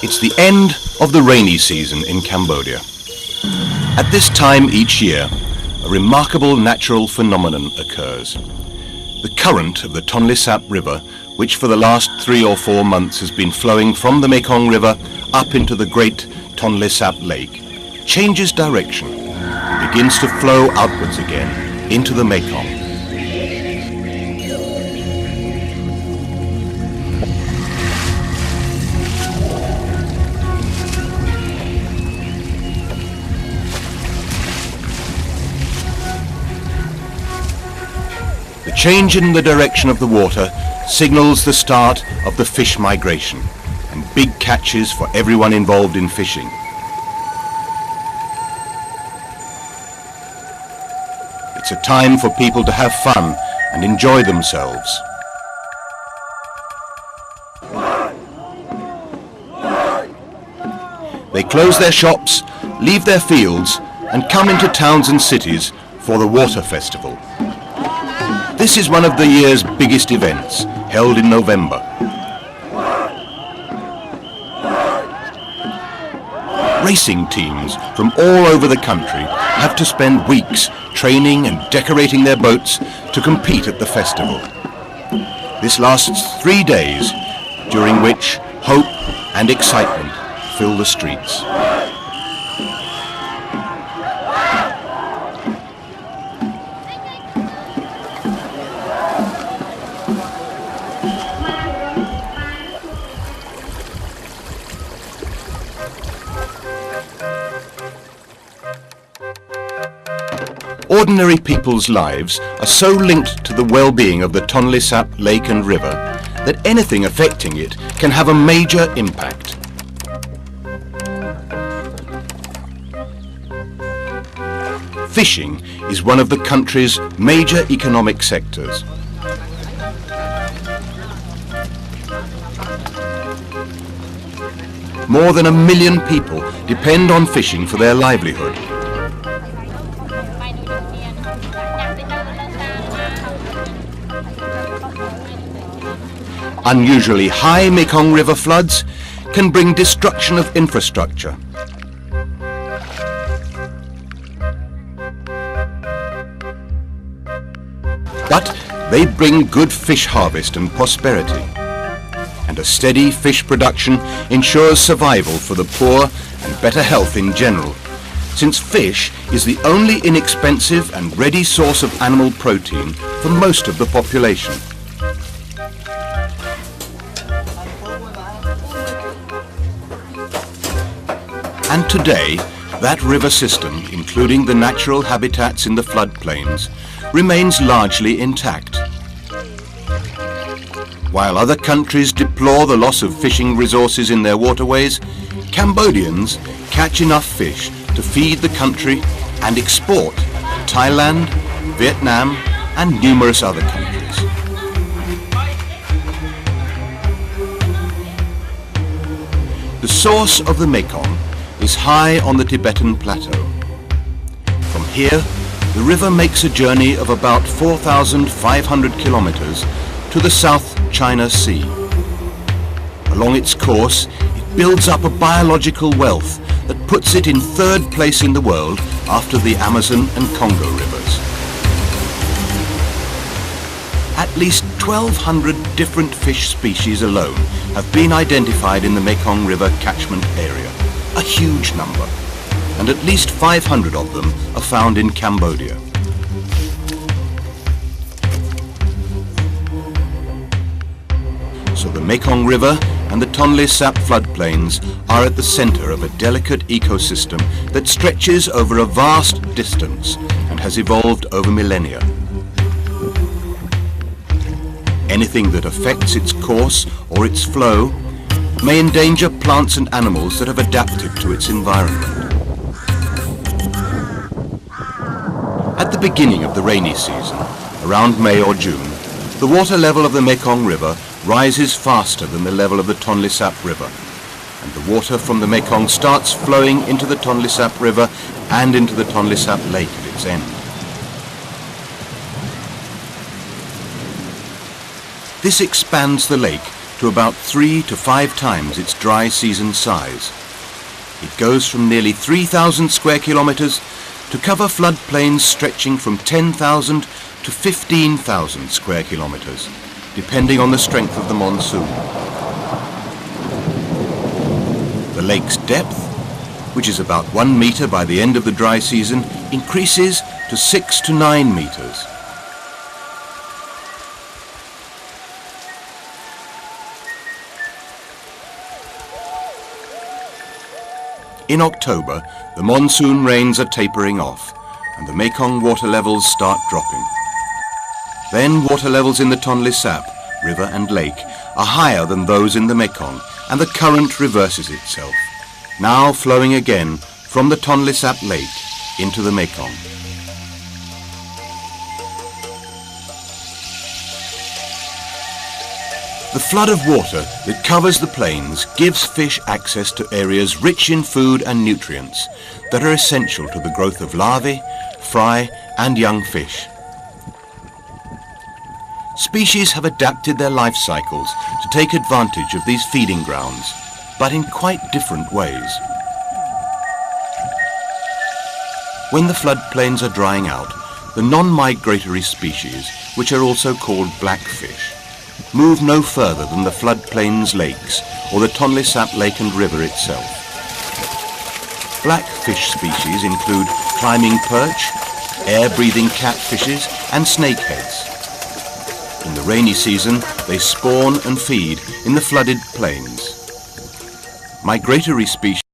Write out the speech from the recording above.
It's the end of the rainy season in Cambodia. At this time each year, a remarkable natural phenomenon occurs. The current of the Tonle Sap River, which for the last 3 or 4 months has been flowing from the Mekong River up into the great Tonle Sap Lake, changes direction and begins to flow outwards again into the Mekong. The change in the direction of the water signals the start of the fish migration and big catches for everyone involved in fishing. It's a time for people to have fun and enjoy themselves. They close their shops, leave their fields and come into towns and cities for the water festival. This is one of the year's biggest events, held in November. Racing teams from all over the country have to spend weeks training and decorating their boats to compete at the festival. This lasts 3 days, during which hope and excitement fill the streets. Ordinary people's lives are so linked to the well-being of the Tonle Sap Lake and River that anything affecting it can have a major impact. Fishing is one of the country's major economic sectors. More than 1 million people depend on fishing for their livelihood. Unusually high Mekong River floods can bring destruction of infrastructure. But they bring good fish harvest and prosperity. And a steady fish production ensures survival for the poor and better health in general, since fish is the only inexpensive and ready source of animal protein for most of the population. And today, that river system, including the natural habitats in the floodplains, remains largely intact. While other countries deplore the loss of fishing resources in their waterways, Cambodians catch enough fish to feed the country and export to Thailand, Vietnam, and numerous other countries. The source of the Mekong is high on the Tibetan Plateau. From here, the river makes a journey of about 4,500 kilometers to the South China Sea. Along its course, it builds up a biological wealth that puts it in 3rd place in the world after the Amazon and Congo rivers. At least 1,200 different fish species alone have been identified in the Mekong River catchment area, a huge number, and at least 500 of them are found in Cambodia. So the Mekong River and the Tonle Sap floodplains are at the center of a delicate ecosystem that stretches over a vast distance and has evolved over millennia. Anything that affects its course or its flow may endanger plants and animals that have adapted to its environment. At the beginning of the rainy season, around May or June, the water level of the Mekong River rises faster than the level of the Tonle Sap River, and the water from the Mekong starts flowing into the Tonle Sap River and into the Tonle Sap Lake at its end. This expands the lake to about 3 to 5 times its dry season size. It goes from nearly 3,000 square kilometres to cover floodplains stretching from 10,000 to 15,000 square kilometres, depending on the strength of the monsoon. The lake's depth, which is about 1 metre by the end of the dry season, increases to 6 to 9 metres. In October, the monsoon rains are tapering off and the Mekong water levels start dropping. Then water levels in the Tonle Sap, river and lake, are higher than those in the Mekong, and the current reverses itself, now flowing again from the Tonle Sap lake into the Mekong. The flood of water that covers the plains gives fish access to areas rich in food and nutrients that are essential to the growth of larvae, fry and young fish. Species have adapted their life cycles to take advantage of these feeding grounds, but in quite different ways. When the floodplains are drying out, the non-migratory species, which are also called blackfish, move no further than the floodplains lakes or the Tonle Sap lake and river itself. Blackfish species include climbing perch, air-breathing catfishes and snakeheads. In the rainy season, they spawn and feed in the flooded plains. Migratory species